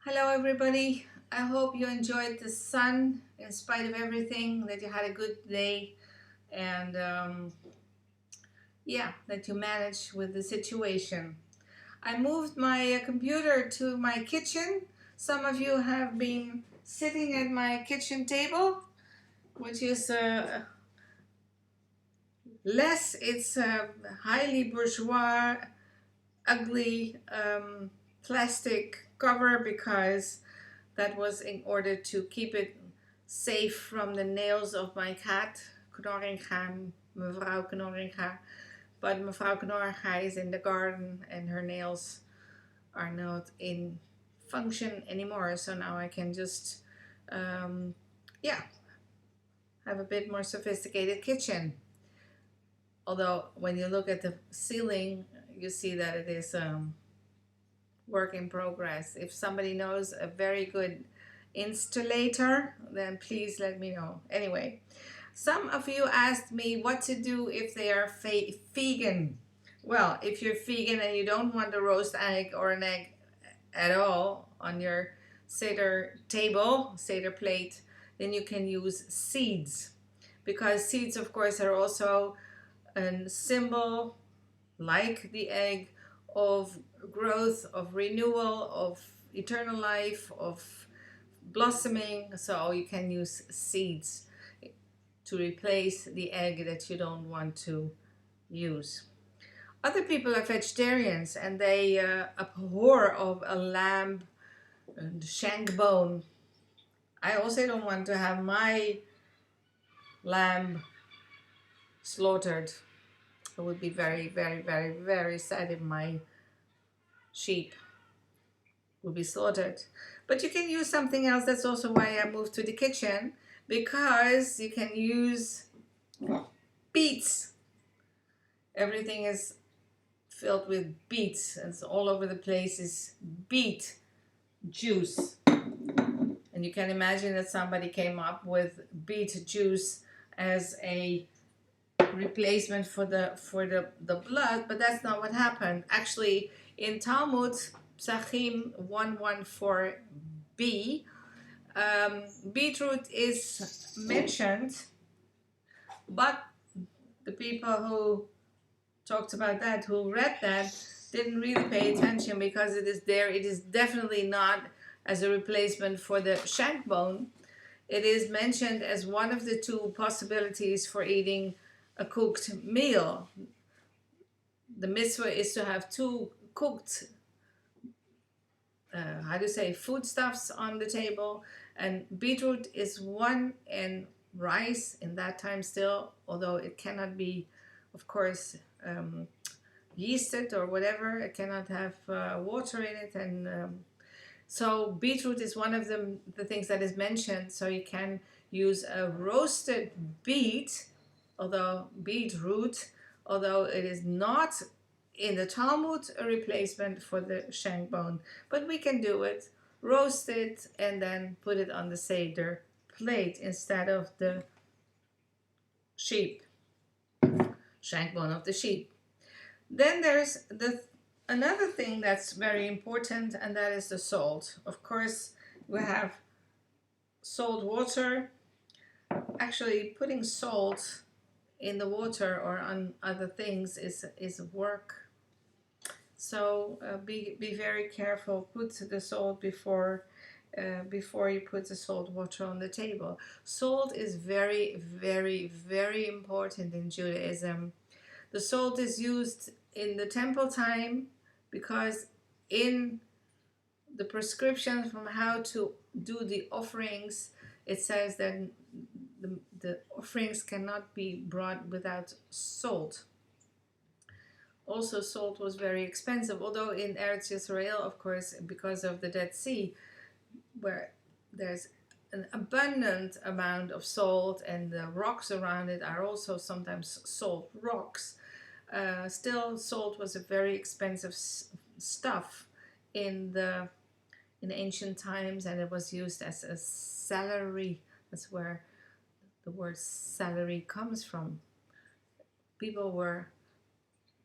Hello everybody. I hope you enjoyed the sun in spite of everything, that you had a good day, and yeah, that you managed with the situation. I moved my computer to my kitchen. Some of you have been sitting at my kitchen table, which is less, it's a highly bourgeois, ugly plastic cover because that was in order to keep it safe from the nails of my cat, Knorringa, mevrouw Knorringa. But mevrouw Knorringa is in the garden and her nails are not in function anymore. So now I can just, yeah, have a bit more sophisticated kitchen. Although when you look at the ceiling, you see that it is work in progress. If somebody knows a very good installator, then please let me know. Anyway, some of you asked me what to do if they are vegan. Well, if you're vegan and you don't want a roast egg or an egg at all on your seder table, seder plate, then you can use seeds, because seeds of course are also a symbol, like the egg, of growth, of renewal, of eternal life, of blossoming. So you can use seeds to replace the egg that you don't want to use. Other people are vegetarians and they abhor of a lamb and shank bone. I also don't want to have my lamb slaughtered. I would be very, very, very, very sad if my sheep would be slaughtered. But you can use something else. That's also why I moved to the kitchen, because you can use beets. Everything is filled with beets, and so all over the place is beet juice. And you can imagine that somebody came up with beet juice as a replacement for the blood, but that's not what happened. Actually, in Talmud Psachim 114b, beetroot is mentioned, but the people who talked about that, who read that, didn't really pay attention, because it is there. It is definitely not as a replacement for the shank bone. It is mentioned as one of the two possibilities for eating a cooked meal. The mitzvah is to have two cooked, how do you say, foodstuffs on the table, and beetroot is one, and rice in that time still, although it cannot be, of course, yeasted or whatever. It cannot have water in it, and so beetroot is one of the things that is mentioned. So you can use a roasted beet, although beetroot, although it is not in the Talmud a replacement for the shank bone, but we can do it, roast it, and then put it on the seder plate instead of the sheep, shank bone of the sheep. Then there's another thing that's very important, and that is the salt. Of course, we have salt water. Actually, putting salt in the water or on other things is work. So be very careful. Put the salt before you put the salt water on the table. Salt is very, very, very important in Judaism. The salt is used in the temple time, because in the prescriptions from how to do the offerings, it says that the offerings cannot be brought without salt. Also, salt was very expensive, although in Eretz Yisrael, of course, because of the Dead Sea, where there's an abundant amount of salt, and the rocks around it are also sometimes salt rocks. Still, salt was a very expensive stuff in ancient times, and it was used as a salary. That's where the word salary comes from. People were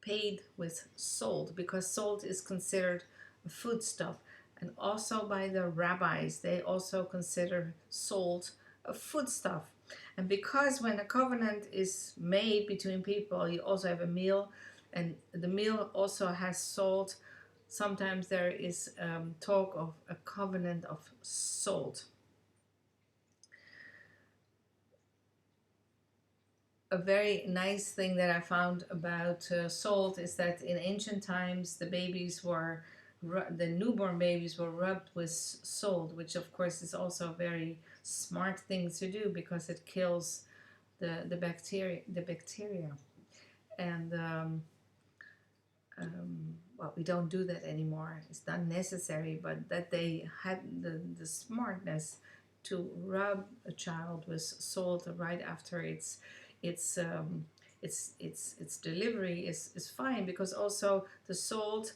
paid with salt because salt is considered a foodstuff. and also by the rabbis. They also consider salt a foodstuff. And because when a covenant is made between people, you also have a meal, and the meal also has salt. Sometimes there is talk of a covenant of salt. A very nice thing that I found about salt is that in ancient times the newborn babies were rubbed with salt, which of course is also a very smart thing to do because it kills the bacteria. And well, we don't do that anymore. It's not necessary, but that they had the smartness to rub a child with salt right after its delivery is fine, because also the salt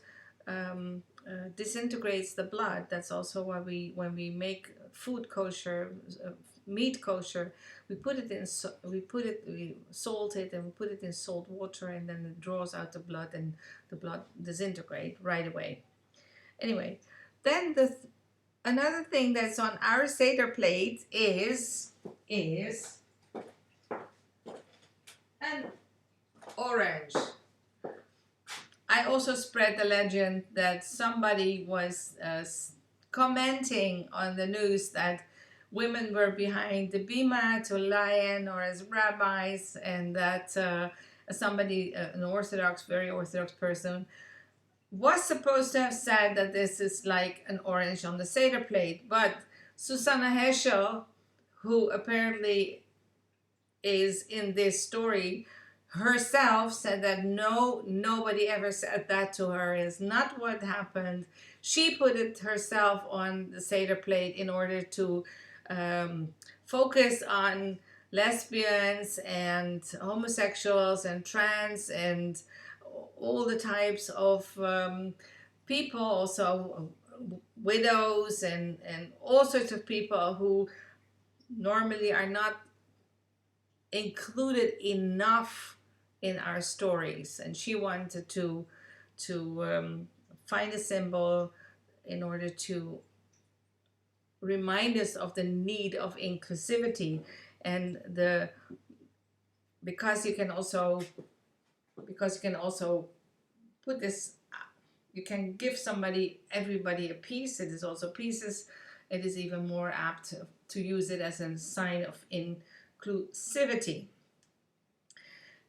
disintegrates the blood. That's also why when we make food kosher, meat kosher, we salt it and we put it in salt water, and then it draws out the blood, and the blood disintegrate right away. Anyway, then another thing that's on our seder plate is an orange. I also spread the legend that somebody was commenting on the news that women were behind the bima to lion or as rabbis, and that somebody, an very orthodox person, was supposed to have said that this is like an orange on the seder plate. But Susanna Heschel, who apparently is in this story, herself said that nobody ever said that to her. Is not what happened. She put it herself on the seder plate in order to focus on lesbians and homosexuals and trans and all the types of people, also widows and all sorts of people who normally are not included enough in our stories. And she wanted to find a symbol in order to remind us of the need of inclusivity, and because you can also put this, you can give everybody a piece. It is also pieces. It is even more apt to use it as a sign of inclusivity.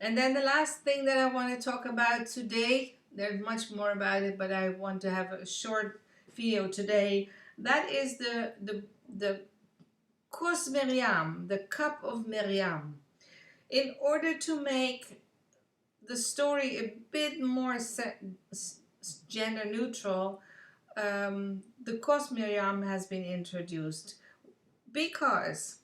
And then the last thing that I want to talk about today, there's much more about it, but I want to have a short video today. That is the Kos Miriam, the cup of Miriam. In order to make the story a bit more gender neutral, the Kos Miriam has been introduced because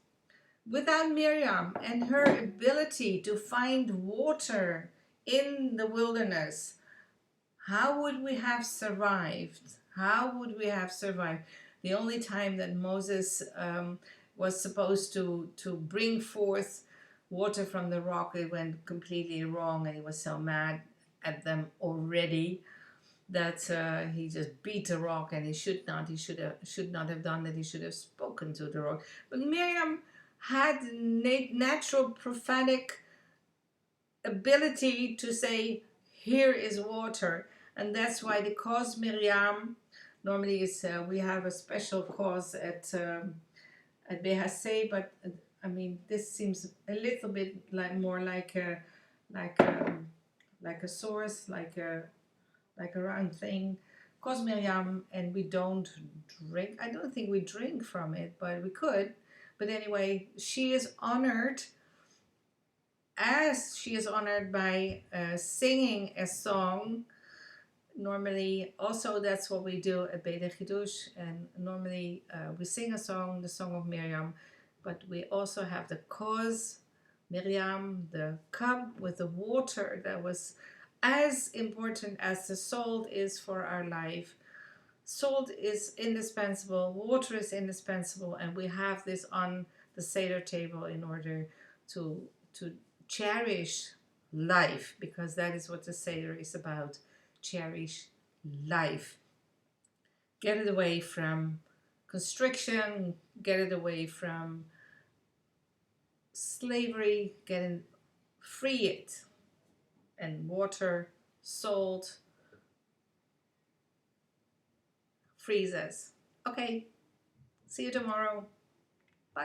without Miriam and her ability to find water in the wilderness, how would we have survived? How would we have survived? The only time that Moses was supposed to bring forth water from the rock, it went completely wrong, and he was so mad at them already that he just beat the rock, and he should not have done that. He should have spoken to the rock. But Miriam had natural prophetic ability to say, here is water. And that's why the cause Miriam normally is, we have a special cause at BHC, but I mean, this seems a little bit more like a source, like a round thing. Cause Miriam, and we don't drink. I don't think we drink from it, but we could. But anyway, she is honored, as she is honored by singing a song. Normally, also that's what we do at Beet Chidush, and normally we sing a song, the Song of Miriam, but we also have the Kos Miriam, the cup with the water that was as important as the salt is for our life. Salt is indispensable, water is indispensable, and we have this on the Seder table in order to cherish life, because that is what the Seder is about. Cherish life. get it away from constriction, get it away from slavery, free it. And water, salt, freeze us. Okay, see you tomorrow.